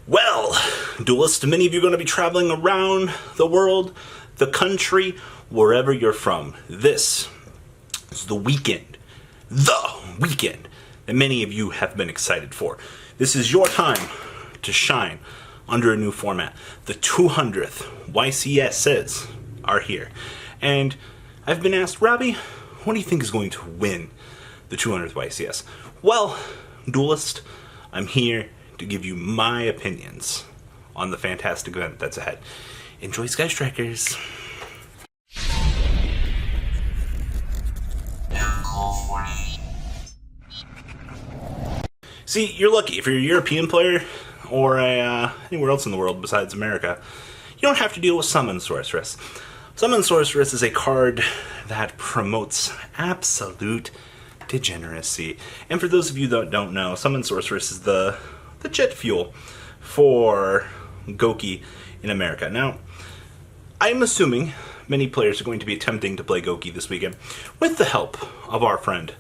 Well, duelists, many of you are going to be traveling around the world, the country, wherever you're from. This is the weekend that many of you have been excited for. This is your time to shine under a new format. The 200th YCSs are here. And I've been asked, Robbie, what do you think is going to win the 200th YCS? Well, duelist, I'm here to give you my opinions on the fantastic event that's ahead. Enjoy, Sky Strikers. See, you're lucky. If you're a European player or anywhere else in the world besides America, you don't have to deal with Summon Sorceress. Summon Sorceress is a card that promotes absolute degeneracy. And for those of you that don't know, Summon Sorceress is the jet fuel for GoKey in America. Now, I'm assuming many players are going to be attempting to play GoKey this weekend with the help of our friend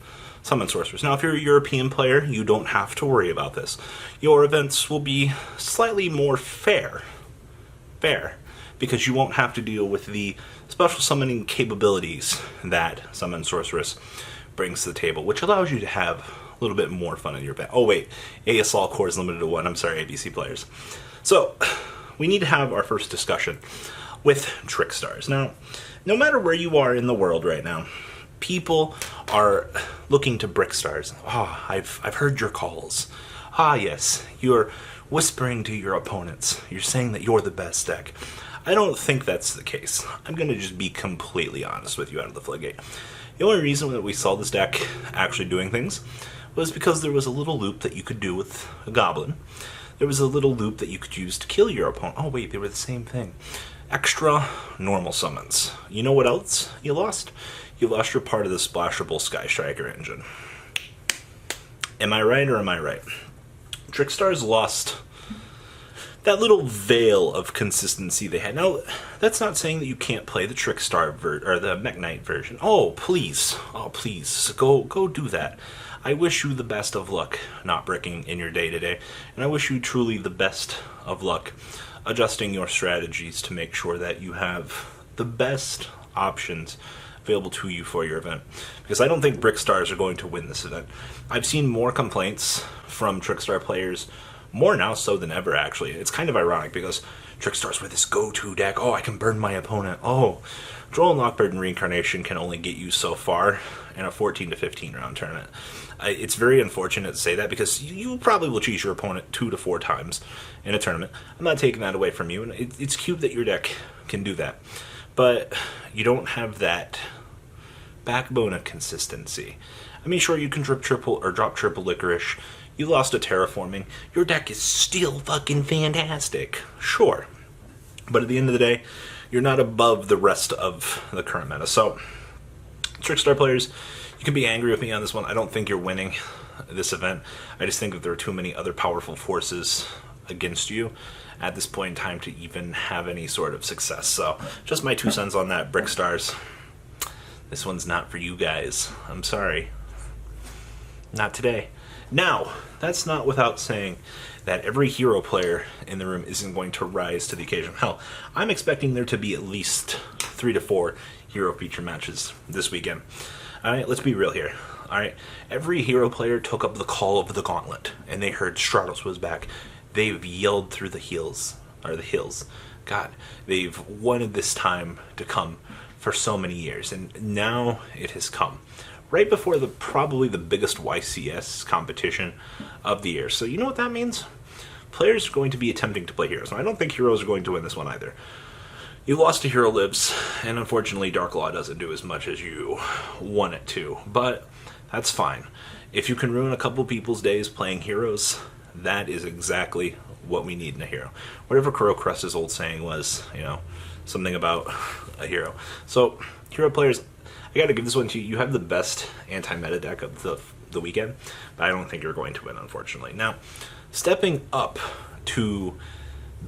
Summon Sorceress. Now, if you're a European player, you don't have to worry about this. Your events will be slightly more fair, because you won't have to deal with the special summoning capabilities that Summon Sorceress brings to the table, which allows you to have a little bit more fun in your event. Oh wait, ASL core is limited to 1. I'm sorry, ABC players. So, we need to have our first discussion with Trickstars. Now, no matter where you are in the world right now, people are looking to Brickstars. Ah, I've heard your calls. Ah, yes, you're whispering to your opponents. You're saying that you're the best deck. I don't think that's the case. I'm going to just be completely honest with you out of the floodgate. The only reason that we saw this deck actually doing things was because there was a little loop that you could do with a goblin. There was a little loop that you could use to kill your opponent. Oh wait, they were the same thing. Extra normal summons. You know what else you lost? You lost your part of the splashable Sky Striker engine. Am I right or am I right? Trickstars lost that little veil of consistency they had. Now, that's not saying that you can't play the Trickstar or the Mech Knight version. Oh, please, go do that. I wish you the best of luck not bricking in your day-to-day, and I wish you truly the best of luck adjusting your strategies to make sure that you have the best options available to you for your event. Because I don't think Brickstars are going to win this event. I've seen more complaints from Trickstar players, more now so than ever actually. It's kind of ironic because Trickstars with this go-to deck, oh, I can burn my opponent, oh, Droll and Lockbird and Reincarnation can only get you so far in a 14 to 15 round tournament. It's very unfortunate to say that because you probably will cheese your opponent 2 to 4 times in a tournament. I'm not taking that away from you, and it's cute that your deck can do that. But you don't have that backbone of consistency. I mean, sure, you can drop triple Licorice. You lost a Terraforming. Your deck is still fucking fantastic. Sure. But at the end of the day, you're not above the rest of the current meta. So, Trickstar players, you can be angry with me on this one. I don't think you're winning this event. I just think that there are too many other powerful forces against you at this point in time to even have any sort of success. So, just my 2 cents on that, Brickstars. This one's not for you guys. I'm sorry. Not today. Now, that's not without saying that every hero player in the room isn't going to rise to the occasion. Hell, I'm expecting there to be at least 3 to 4 hero feature matches this weekend. Alright, let's be real here. Alright, every hero player took up the call of the gauntlet, and they heard Stratos was back. They've yelled through the hills. God, they've wanted this time to come for so many years, and now it has come. Right before probably the biggest YCS competition of the year. So you know what that means? Players are going to be attempting to play heroes. Now, I don't think heroes are going to win this one either. You lost to Hero Lives, and unfortunately Dark Law doesn't do as much as you want it to. But that's fine. If you can ruin a couple people's days playing heroes, that is exactly what we need in a hero. Whatever Kuro Crust's old saying was, something about a hero. So, hero players, I gotta give this one to you. You have the best anti-meta deck of the weekend, but I don't think you're going to win, unfortunately. Now, stepping up to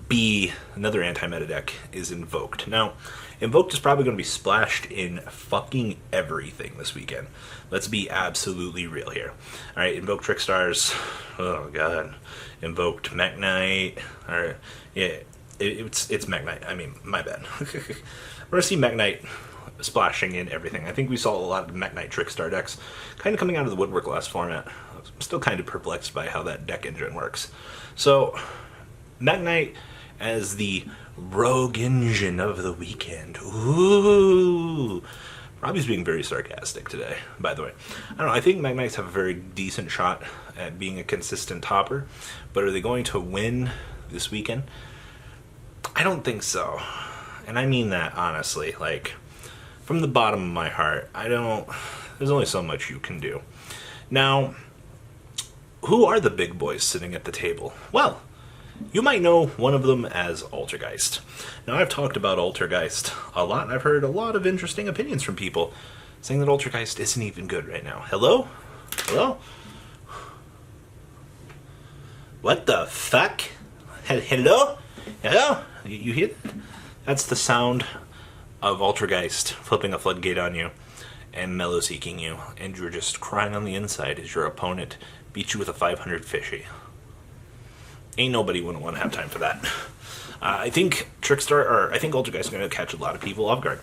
B, another anti-meta deck is Invoked. Now, Invoked is probably going to be splashed in fucking everything this weekend. Let's be absolutely real here. Alright, Invoked Trickstars. Oh, God. Invoked Mech Knight. Or, yeah, it's Mech Knight. I mean, my bad. We're going to see Mech Knight splashing in everything. I think we saw a lot of Mech Knight Trickstar decks kind of coming out of the woodwork last format. I'm still kind of perplexed by how that deck engine works. So, Mech Knight as the rogue engine of the weekend. Ooh. Robbie's being very sarcastic today, by the way. I don't know, I think Mech Knights have a very decent shot at being a consistent topper, but are they going to win this weekend? I don't think so. And I mean that honestly, like, from the bottom of my heart, there's only so much you can do. Now, who are the big boys sitting at the table? Well, you might know one of them as Geist. Now, I've talked about Geist a lot, and I've heard a lot of interesting opinions from people saying that Geist isn't even good right now. Hello? Hello? What the fuck? Hello? Hello? You hear that? That's the sound of Geist flipping a floodgate on you and mellow seeking you, and you're just crying on the inside as your opponent beats you with a 500 fishy. Ain't nobody wouldn't want to have time for that. I think Geist is going to catch a lot of people off guard.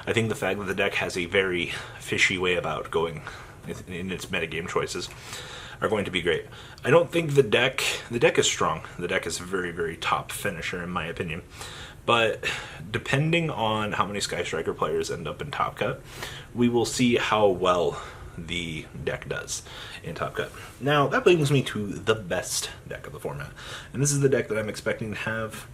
I think the fact that the deck has a very fishy way about going in its metagame choices are going to be great. I don't think the deck is strong. The deck is a very, very top finisher in my opinion. But depending on how many Sky Striker players end up in Top Cut, we will see how well the deck does in Top Cut. Now, that brings me to the best deck of the format. And this is the deck that I'm expecting to have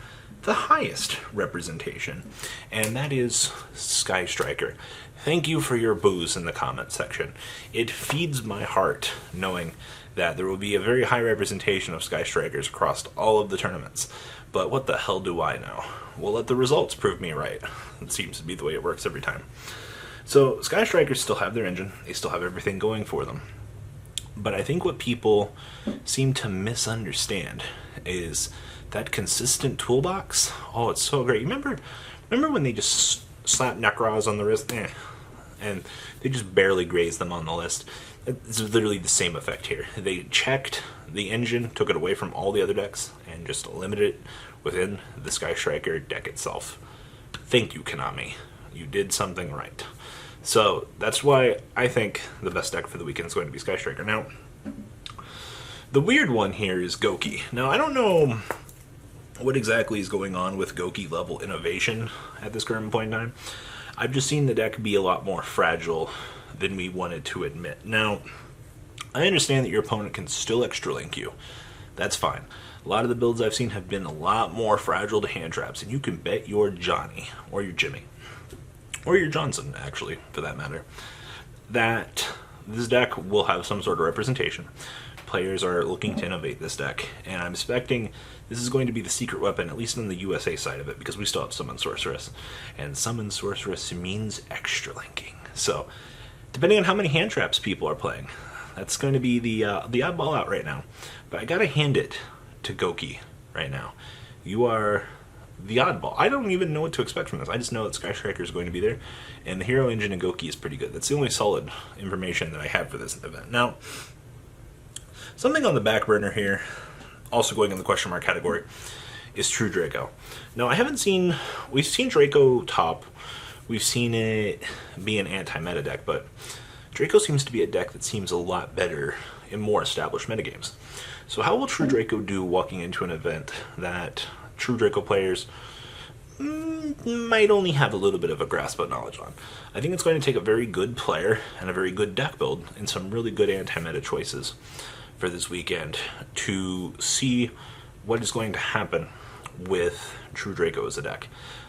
the highest representation. And that is Sky Striker. Thank you for your boos in the comment section. It feeds my heart knowing that there will be a very high representation of Sky Strikers across all of the tournaments. But what the hell do I know? We'll let the results prove me right. It seems to be the way it works every time. So, Sky Strikers still have their engine. They still have everything going for them. But I think what people seem to misunderstand is that consistent toolbox. Oh, it's so great. Remember when they just slapped Necros on the wrist? And they just barely grazed them on the list. It's literally the same effect here. They checked the engine, took it away from all the other decks, and just limited it within the Sky Striker deck itself. Thank you, Konami. You did something right. So that's why I think the best deck for the weekend is going to be Sky Striker. Now, the weird one here is GoKey. Now, I don't know what exactly is going on with GoKey level innovation at this current point in time. I've just seen the deck be a lot more fragile than we wanted to admit. Now, I understand that your opponent can still extra link you. That's fine. A lot of the builds I've seen have been a lot more fragile to hand traps, and you can bet your Johnny, or your Jimmy, or your Johnson, actually, for that matter, that this deck will have some sort of representation. Players are looking to innovate this deck, and I'm expecting this is going to be the secret weapon, at least on the USA side of it, because we still have Summon Sorceress, and Summon Sorceress means extra linking. So, depending on how many hand traps people are playing, that's going to be the oddball out right now. But I gotta hand it to GoKey right now. You are the oddball. I don't even know what to expect from this. I just know that Sky Striker is going to be there, and the hero engine in GoKey is pretty good. That's the only solid information that I have for this event. Now, something on the back burner here, also going in the question mark category, is True Draco. Now, we've seen Draco top, we've seen it be an anti-meta deck, but Draco seems to be a deck that seems a lot better in more established metagames. So how will True Draco do walking into an event that True Draco players might only have a little bit of a grasp of knowledge on? I think it's going to take a very good player and a very good deck build and some really good anti-meta choices for this weekend to see what is going to happen with True Draco as a deck.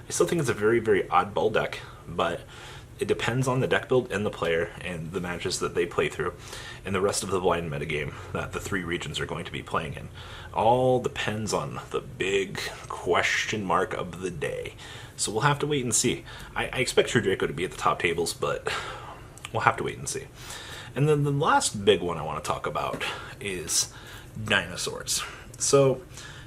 I still think it's a very, very oddball deck, but it depends on the deck build and the player and the matches that they play through and the rest of the blind metagame that the three regions are going to be playing in. All depends on the big question mark of the day. So we'll have to wait and see. I expect True Draco to be at the top tables, but we'll have to wait and see. And then the last big one I want to talk about is Dinosaurs. So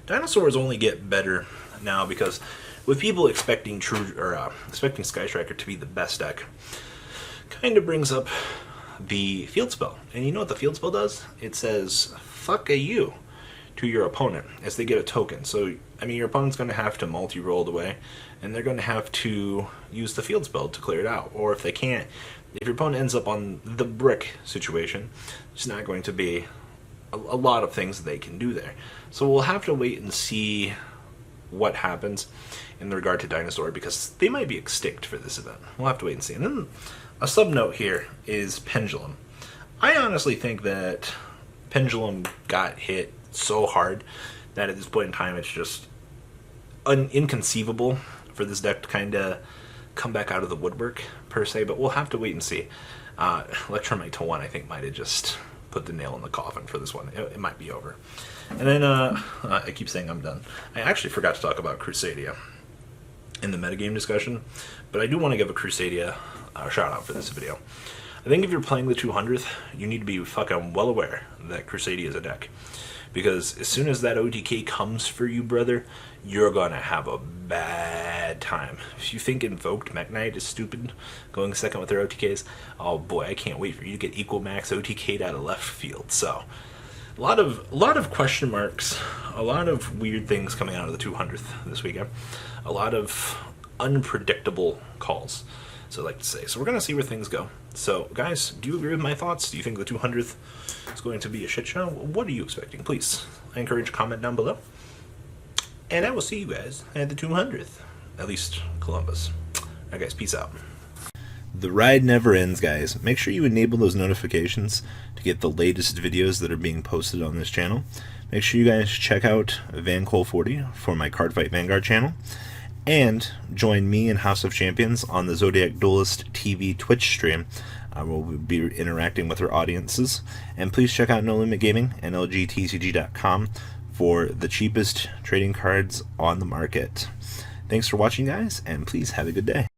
Dinosaurs only get better now, because with people expecting expecting Sky Striker to be the best deck, kind of brings up the field spell. And you know what the field spell does? It says "fuck a you" to your opponent as they get a token. So I mean, your opponent's going to have to multi-roll it away, and they're going to have to use the field spell to clear it out. Or if they can't, if your opponent ends up on the brick situation, it's not going to be a lot of things they can do there. So we'll have to wait and see what happens in regard to Dinosaur, because they might be extinct for this event. We'll have to wait and see. And then a sub note here is Pendulum. I honestly think that Pendulum got hit so hard that at this point in time it's just inconceivable for this deck to kind of come back out of the woodwork per se, but we'll have to wait and see. Electromite to 1 I think might have just put the nail in the coffin for this one. It might be over. And then I keep saying I'm done. I actually forgot to talk about Crusade in the metagame discussion, but I do want to give a Crusade shout out for this video. I think if you're playing the 200th, you need to be fucking well aware that Crusade is a deck. Because as soon as that OTK comes for you, brother, you're gonna have a bad time. If you think Invoked Mech Knight is stupid, going second with their OTKs, oh boy, I can't wait for you to get Equal Max OTK'd out of left field. So, a lot of question marks, a lot of weird things coming out of the 200th this weekend, a lot of unpredictable calls, so I like to say. So we're gonna see where things go. So, guys, do you agree with my thoughts? Do you think the 200th is going to be a shit show? What are you expecting? Please, I encourage a comment down below. And I will see you guys at the 200th. At least Columbus. Alright guys, peace out. The ride never ends, guys. Make sure you enable those notifications to get the latest videos that are being posted on this channel. Make sure you guys check out VanCole40 for my Cardfight Vanguard channel. And join me and House of Champions on the Zodiac Duelist TV Twitch stream. We'll be interacting with our audiences. And please check out No Limit Gaming and LGTCG.com for the cheapest trading cards on the market. Thanks for watching, guys, and please have a good day.